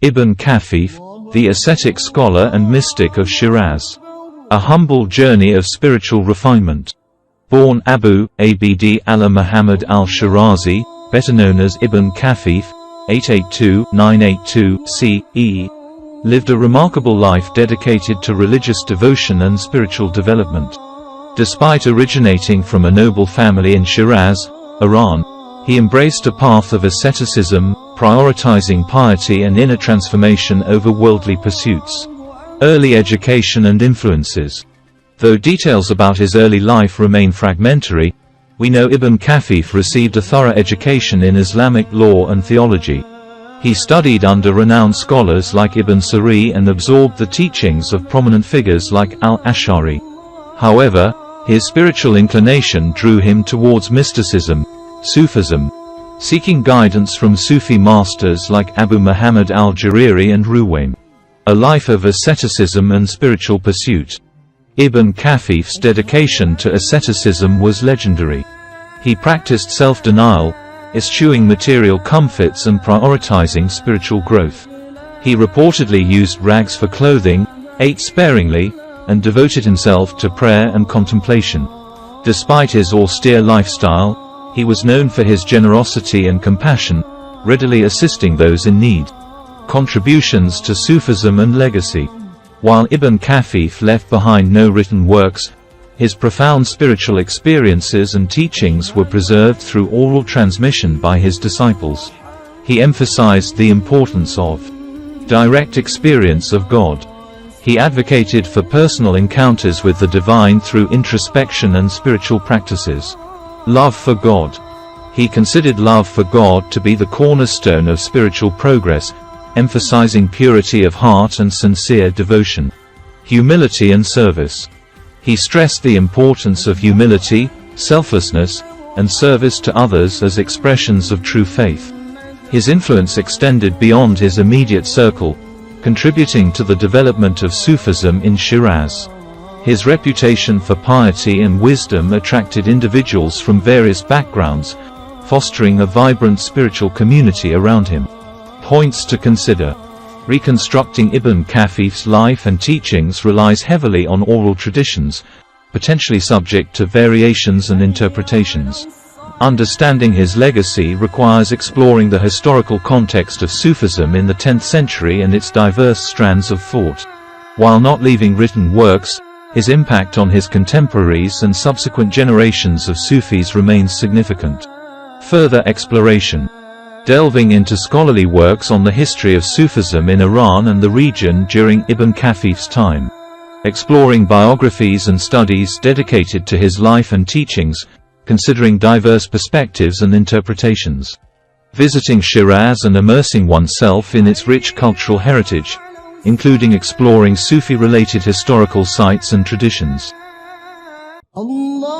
Ibn Khafif, the ascetic scholar and mystic of Shiraz. A humble journey of spiritual refinement. Born Abu Abd Allah Muhammad al-Shirazi, better known as Ibn Khafif, 882–982 CE, lived a remarkable life dedicated to religious devotion and spiritual development. Despite originating from a noble family in Shiraz, Iran, he embraced a path of asceticism, prioritizing piety and inner transformation over worldly pursuits. Early education and influences. Though details about his early life remain fragmentary, we know Ibn Khafif received a thorough education in Islamic law and theology. He studied under renowned scholars like Ibn Siri and absorbed the teachings of prominent figures like al-Ash'ari. However, his spiritual inclination drew him towards mysticism, Sufism, seeking guidance from Sufi masters like Abu Muhammad al-Jariri and Ruwaym. A life of asceticism and spiritual pursuit. Ibn Khafif's dedication to asceticism was legendary. He practiced self-denial, eschewing material comforts and prioritizing spiritual growth. He reportedly used rags for clothing, ate sparingly, and devoted himself to prayer and contemplation. Despite his austere lifestyle, he was known for his generosity and compassion, readily assisting those in need. Contributions to Sufism and legacy. While Ibn Khafif left behind no written works, his profound spiritual experiences and teachings were preserved through oral transmission by his disciples. He emphasized the importance of direct experience of God. He advocated for personal encounters with the divine through introspection and spiritual practices. Love for God. He considered love for God to be the cornerstone of spiritual progress, emphasizing purity of heart and sincere devotion. Humility and service. He stressed the importance of humility, selflessness, and service to others as expressions of true faith. His influence extended beyond his immediate circle, contributing to the development of Sufism in Shiraz. His reputation for piety and wisdom attracted individuals from various backgrounds, fostering a vibrant spiritual community around him. Points to consider. Reconstructing Ibn Khafif's life and teachings relies heavily on oral traditions, potentially subject to variations and interpretations. Understanding his legacy requires exploring the historical context of Sufism in the 10th century and its diverse strands of thought. While not leaving written works, his impact on his contemporaries and subsequent generations of Sufis remains significant. Further exploration. Delving into scholarly works on the history of Sufism in Iran and the region during Ibn Khafif's time. Exploring biographies and studies dedicated to his life and teachings, considering diverse perspectives and interpretations. Visiting Shiraz and immersing oneself in its rich cultural heritage, including exploring Sufi-related historical sites and traditions. Allah